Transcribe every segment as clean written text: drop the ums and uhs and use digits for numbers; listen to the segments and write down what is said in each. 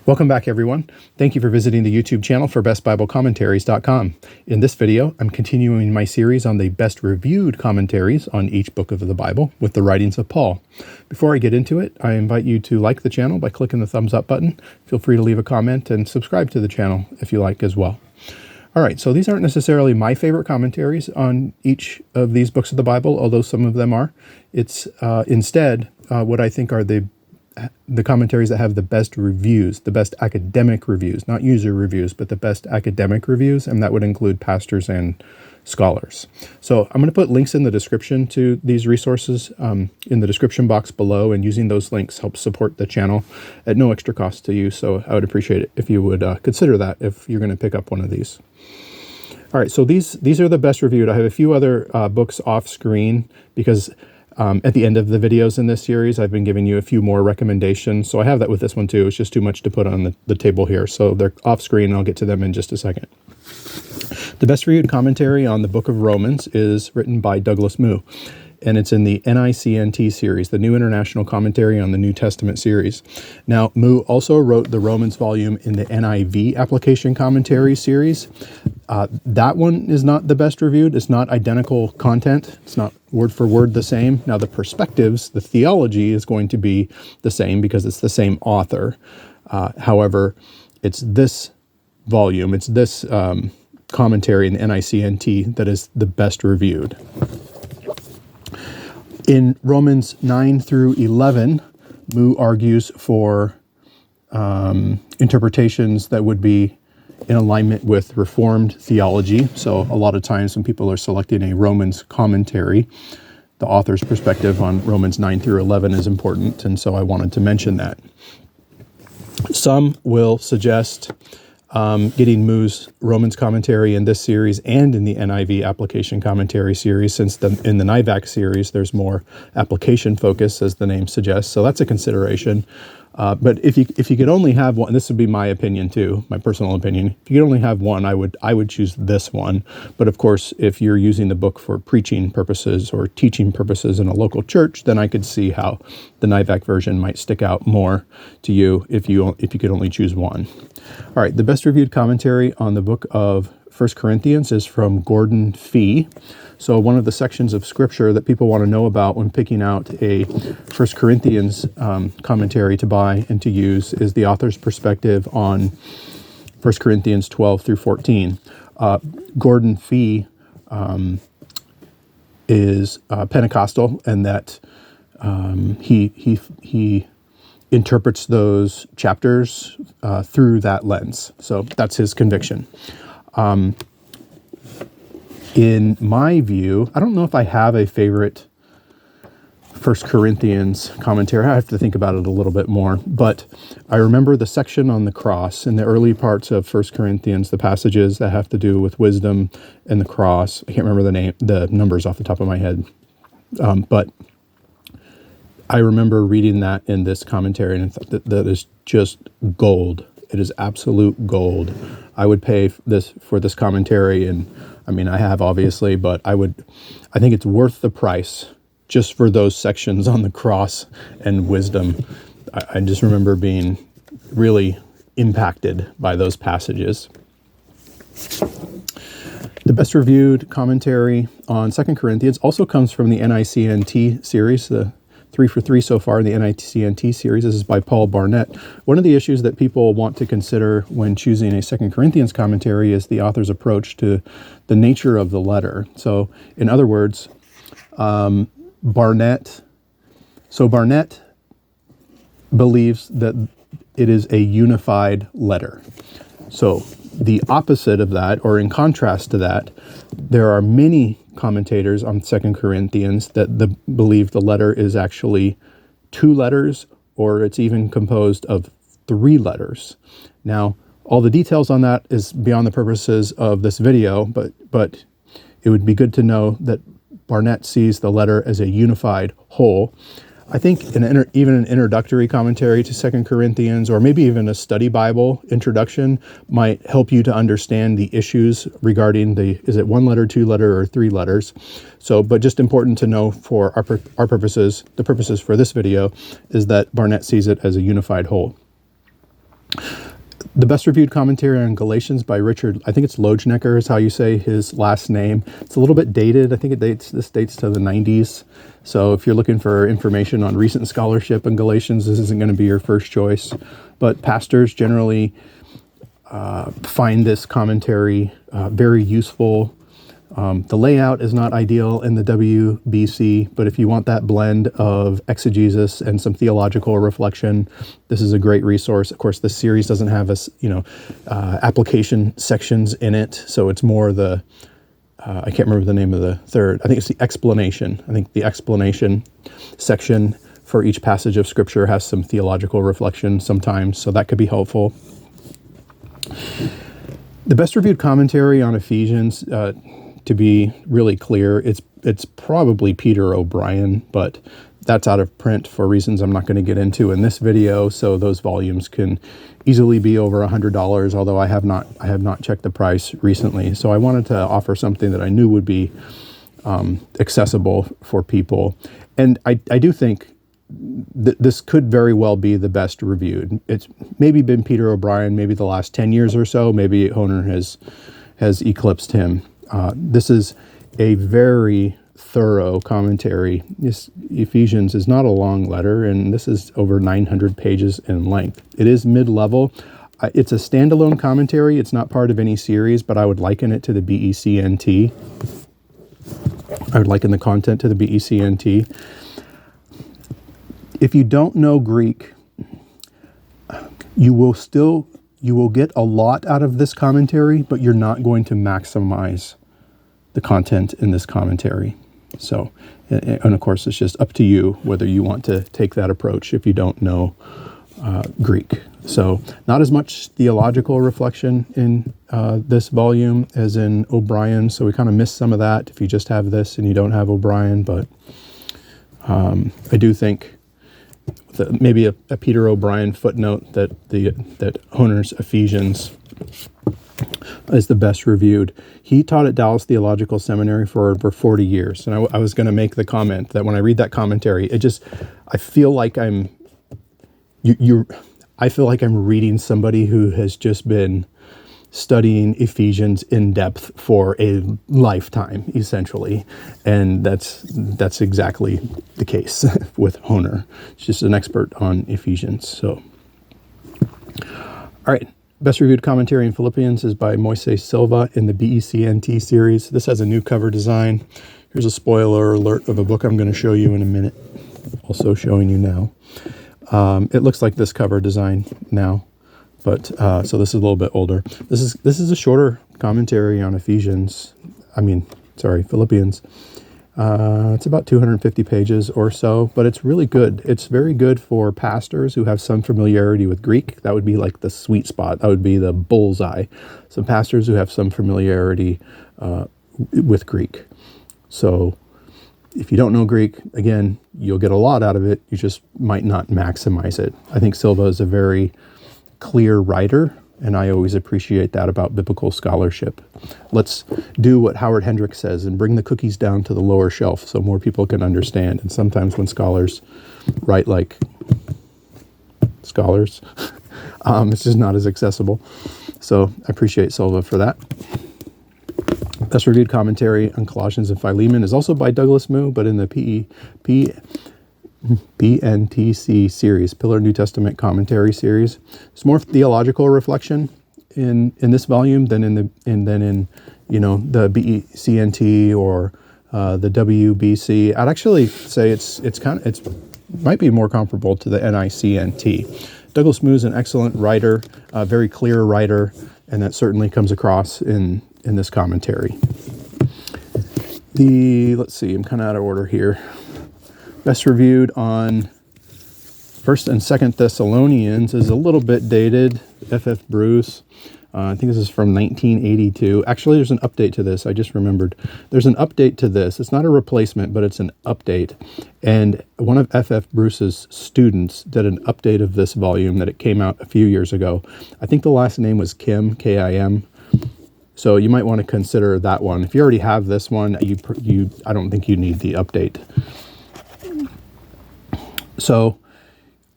Welcome back, everyone. Thank you for visiting the YouTube channel for bestbiblecommentaries.com. In this video, I'm continuing my series on the best reviewed commentaries on each book of the Bible with the writings of Paul. Before I get into it, I invite you to like the channel by clicking the thumbs up button. Feel free to leave a comment and subscribe to the channel if you like as well. All right, so these aren't necessarily my favorite commentaries on each of these books of the Bible, although some of them are. It's instead what I think are the commentaries that have the best reviews, the best academic reviews, not user reviews, but the best academic reviews, and that would include pastors and scholars. So I'm going to put links in the description to these resources in the description box below, and using those links helps support the channel at no extra cost to you. So I would appreciate it if you would consider that if you're going to pick up one of these. All right, so these are the best reviewed. I have a few other books off screen because at the end of the videos in this series, I've been giving you a few more recommendations. So I have that with this one too. It's just too much to put on the table here. So they're off screen, and I'll get to them in just a second. The best reviewed commentary on the book of Romans is written by Douglas Moo, and it's in the NICNT series, the New International Commentary on the New Testament series. Now, Moo also wrote the Romans volume in the NIV Application Commentary series. That one is not the best reviewed. It's not identical content. It's not word for word the same. Now, the perspectives, the theology is going to be the same because it's the same author. However, it's this volume, it's this commentary in the NICNT that is the best reviewed. In Romans 9 through 11, Moo argues for interpretations that would be in alignment with Reformed theology. So a lot of times when people are selecting a Romans commentary, the author's perspective on Romans 9 through 11 is important, and so I wanted to mention that. Some will suggest getting Moo's Romans commentary in this series and in the NIV application commentary series, since in the NIVAC series there's more application focus, as the name suggests. So that's a consideration. But if you could only have one, this would be my opinion too, my personal opinion. If you could only have one, I would choose this one. But of course, if you're using the book for preaching purposes or teaching purposes in a local church, then I could see how the NIVAC version might stick out more to you if you could only choose one. All right, the best reviewed commentary on the book of 1 Corinthians is from Gordon Fee. So one of the sections of scripture that people want to know about when picking out a 1 Corinthians commentary to buy and to use is the author's perspective on 1 Corinthians 12 through 14. Gordon Fee is Pentecostal, and that he interprets those chapters through that lens. So that's his conviction. In my view, I don't know if I have a favorite 1 Corinthians commentary. I have to think about it a little bit more. But I remember the section on the cross in the early parts of 1 Corinthians, the passages that have to do with wisdom and the cross. I can't remember the numbers off the top of my head. But I remember reading that in this commentary, and I thought that is just gold. It is absolute gold. I would pay for this commentary, and I mean, I have obviously, but I think it's worth the price just for those sections on the cross and wisdom. I just remember being really impacted by those passages. The best reviewed commentary on 2 Corinthians also comes from the NICNT series, the 3 for 3 so far in the NICNT series. This is by Paul Barnett. One of the issues that people want to consider when choosing a 2 Corinthians commentary is the author's approach to the nature of the letter. So, in other words, Barnett believes that it is a unified letter. So, the opposite of that, or in contrast to that, there are many commentators on 2 Corinthians that believe the letter is actually 2 letters, or it's even composed of 3 letters. Now, all the details on that is beyond the purposes of this video, but it would be good to know that Barnett sees the letter as a unified whole. I think even an introductory commentary to 2 Corinthians, or maybe even a study Bible introduction, might help you to understand the issues regarding is it 1 letter, 2 letter, or 3 letters. So, but just important to know for our purposes, the purposes for this video, is that Barnett sees it as a unified whole. The best reviewed commentary on Galatians by Richard, I think it's Longenecker is how you say his last name. It's a little bit dated. I think this dates to the 90s. So if you're looking for information on recent scholarship in Galatians, this isn't going to be your first choice. But pastors generally find this commentary very useful. The layout is not ideal in the WBC, but if you want that blend of exegesis and some theological reflection, this is a great resource. Of course, this series doesn't have application sections in it, so it's more the I can't remember the name of the third. I think it's the explanation. I think the explanation section for each passage of Scripture has some theological reflection sometimes, so that could be helpful. The best reviewed commentary on Ephesians, to be really clear, it's probably Peter O'Brien, but that's out of print for reasons I'm not going to get into in this video. So those volumes can easily be over $100, although I have not checked the price recently. So I wanted to offer something that I knew would be accessible for people, and I do think this could very well be the best reviewed. It's maybe been Peter O'Brien, maybe the last 10 years or so. Maybe Hoehner has eclipsed him. This is a very thorough commentary. This Ephesians is not a long letter, and this is over 900 pages in length. It is mid-level. It's a standalone commentary. It's not part of any series, but I would liken it to the BECNT. I would liken the content to the BECNT. If you don't know Greek, you will get a lot out of this commentary, but you're not going to maximize the content in this commentary. So, and of course, it's just up to you whether you want to take that approach if you don't know Greek. So, not as much theological reflection in this volume as in O'Brien. So we kind of miss some of that if you just have this and you don't have O'Brien. But I do think maybe a Peter O'Brien footnote that Hoehner's Ephesians is the best reviewed. He taught at Dallas Theological Seminary for over 40 years. And I was going to make the comment that when I read that commentary, I feel like I'm reading somebody who has just been studying Ephesians in depth for a lifetime, essentially. And that's exactly the case with Hoehner. He's just an expert on Ephesians. So, all right. Best reviewed commentary in Philippians is by Moises Silva in the BECNT series. This has a new cover design. Here's a spoiler alert of a book I'm going to show you in a minute. Also showing you now. It looks like this cover design now. But so this is a little bit older. This is a shorter commentary on Philippians. It's about 250 pages or so, but it's really good. It's very good for pastors who have some familiarity with Greek. That would be like the sweet spot. That would be the bullseye. Some pastors who have some familiarity with Greek. So if you don't know Greek, again, you'll get a lot out of it. You just might not maximize it. I think Silva is a very clear writer, and I always appreciate that about biblical scholarship. Let's do what Howard Hendricks says and bring the cookies down to the lower shelf so more people can understand. And sometimes when scholars write like scholars, it's just not as accessible. So I appreciate Silva for that. Best reviewed commentary on Colossians and Philemon is also by Douglas Moo, but in the PNTC series, Pillar New Testament Commentary series. It's more theological reflection in this volume than in the BECNT or the WBC. I'd actually say it might be more comparable to the NICNT. Douglas Moo is an excellent writer, a very clear writer, and that certainly comes across in this commentary. Let's see, I'm kind of out of order here. Best reviewed on 1st and 2nd Thessalonians is a little bit dated. F.F. Bruce. I think this is from 1982. Actually, there's an update to this. I just remembered. There's an update to this. It's not a replacement, but it's an update. And one of F.F. Bruce's students did an update of this volume that it came out a few years ago. I think the last name was Kim, K-I-M. So you might want to consider that one. If you already have this one, I don't think you need the update. So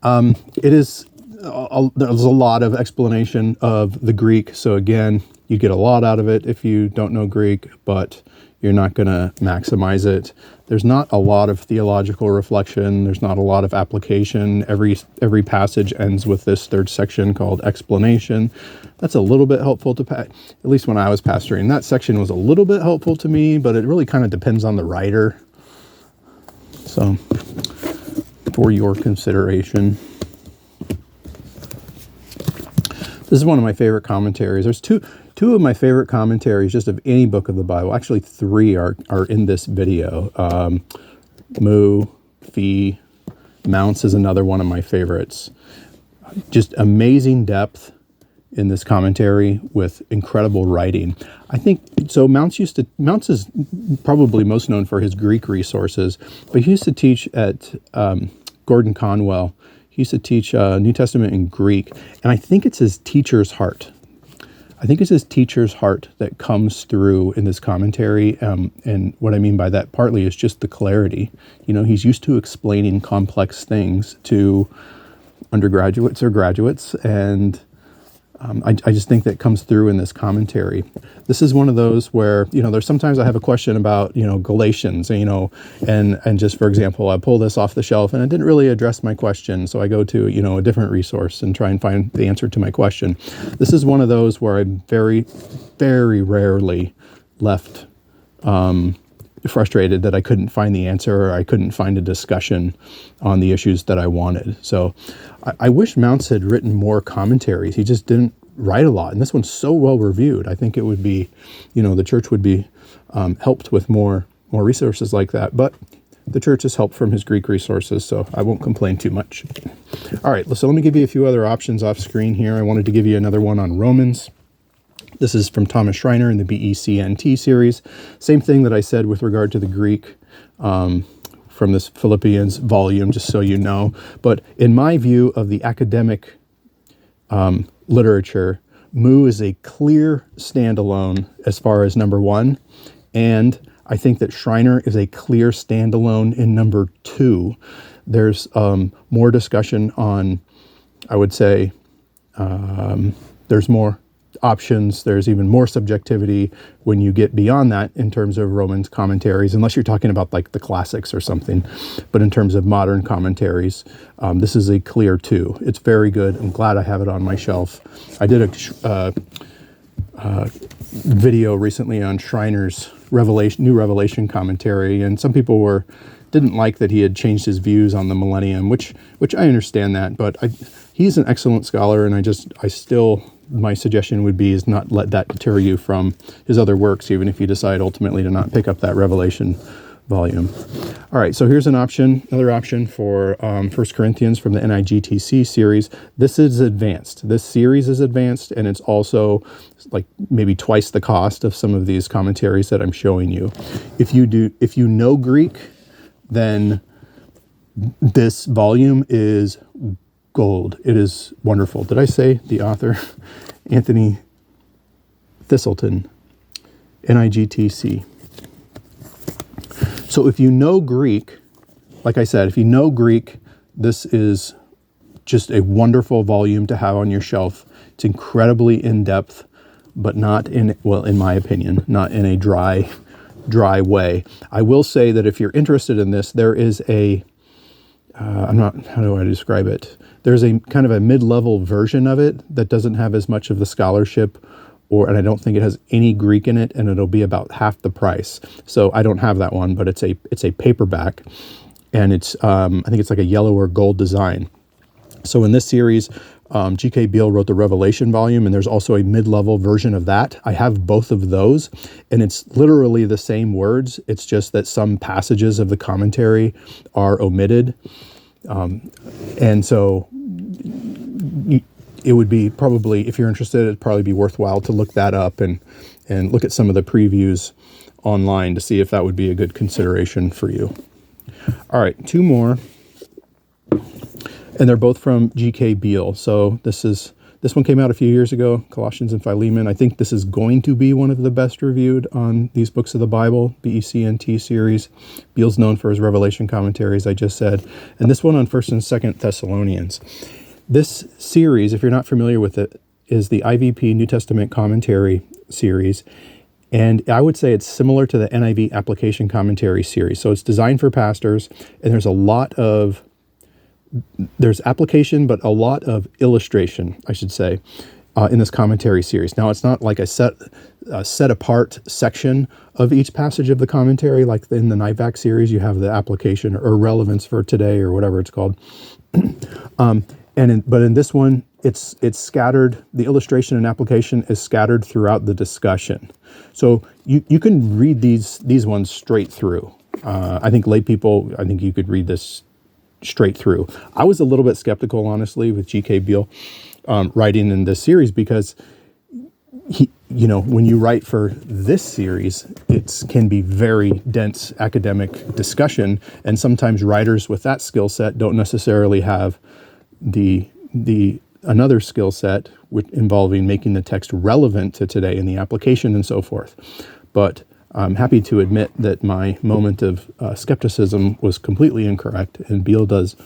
it is there's a lot of explanation of the Greek. So again, you get a lot out of it if you don't know Greek, but you're not going to maximize it. There's not a lot of theological reflection. There's not a lot of application. Every passage ends with this third section called explanation. That's a little bit helpful to, at least when I was pastoring. That section was a little bit helpful to me, but it really kind of depends on the writer. So, for your consideration. This is one of my favorite commentaries. There's two of my favorite commentaries just of any book of the Bible. Actually, three are in this video. Moo, Fee, Mounce is another one of my favorites. Just amazing depth in this commentary with incredible writing. I think so. Mounce is probably most known for his Greek resources, but he used to teach at Gordon Conwell. He used to teach New Testament in Greek, and I think it's his teacher's heart. I think it's his teacher's heart that comes through in this commentary, and what I mean by that partly is just the clarity. You know, he's used to explaining complex things to undergraduates or graduates, and I just think that comes through in this commentary. This is one of those where, you know, there's sometimes I have a question about, you know, Galatians, you know, and just for example, I pull this off the shelf and it didn't really address my question. So I go to, you know, a different resource and try and find the answer to my question. This is one of those where I'm very, very rarely left frustrated that I couldn't find the answer or I couldn't find a discussion on the issues that I wanted. So I wish Mounce had written more commentaries. He just didn't write a lot. And this one's so well reviewed. I think it would be, you know, the church would be helped with more resources like that. But the church is helped from his Greek resources, so I won't complain too much. All right, so let me give you a few other options off screen here. I wanted to give you another one on Romans. This is from Thomas Schreiner in the BECNT series. Same thing that I said with regard to the Greek from this Philippians volume, just so you know. But in my view of the academic literature, Moo is a clear standalone as far as number one. And I think that Schreiner is a clear standalone in number two. There's more discussion on, I would say, there's more options. There's even more subjectivity when you get beyond that in terms of Romans commentaries, unless you're talking about like the classics or something. But in terms of modern commentaries, this is a clear two. It's very good. I'm glad I have it on my shelf. I did a video recently on Schreiner's new Revelation commentary, and some people didn't like that he had changed his views on the millennium, which I understand that, but he's an excellent scholar, and I still, my suggestion would be is not let that deter you from his other works, even if you decide ultimately to not pick up that Revelation volume. All right, so here's another option for 1 Corinthians from the NIGTC series. This is advanced. This series is advanced, and it's also like maybe twice the cost of some of these commentaries that I'm showing you. If you know Greek, then this volume is gold. It is wonderful. Did I say the author? Anthony Thistleton, NIGTC. So if you know Greek, like I said, if you know Greek, this is just a wonderful volume to have on your shelf. It's incredibly in-depth, but not in my opinion, not in a dry way. I will say that if you're interested in this, there is how do I describe it? There's a kind of a mid-level version of it that doesn't have as much of the scholarship, and I don't think it has any Greek in it, and it'll be about half the price. So I don't have that one, but it's a paperback, and it's I think it's like a yellow or gold design. So in this series, G.K. Beale wrote the Revelation volume, and there's also a mid-level version of that. I have both of those, and it's literally the same words. It's just that some passages of the commentary are omitted. And so it would be probably, if you're interested, it'd probably be worthwhile to look that up and look at some of the previews online to see if that would be a good consideration for you. All right, two more. And they're both from G.K. Beale. So this one came out a few years ago, Colossians and Philemon. I think this is going to be one of the best reviewed on these books of the Bible, BECNT series. Beale's known for his Revelation commentaries, I just said. And this one on 1st and 2nd Thessalonians. This series, if you're not familiar with it, is the IVP New Testament Commentary series. And I would say it's similar to the NIV Application Commentary series. So it's designed for pastors, and there's application, but a lot of illustration, I should say, in this commentary series. Now, it's not like a set apart section of each passage of the commentary, like in the NIVAC series, you have the application or relevance for today or whatever it's called. But in this one, it's scattered. The illustration and application is scattered throughout the discussion. So you can read these ones straight through. I think lay people, I think you could read this straight through. I was a little bit skeptical, honestly, with G.K. Beale writing in this series, because when you write for this series, it can be very dense academic discussion, and sometimes writers with that skill set don't necessarily have the another skill set involving making the text relevant to today in the application and so forth. But I'm happy to admit that my moment of skepticism was completely incorrect, and Beale does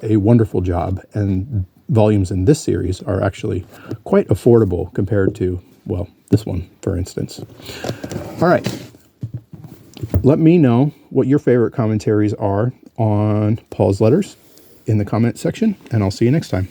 a wonderful job, and volumes in this series are actually quite affordable compared to, well, this one, for instance. All right. Let me know what your favorite commentaries are on Paul's letters in the comment section, and I'll see you next time.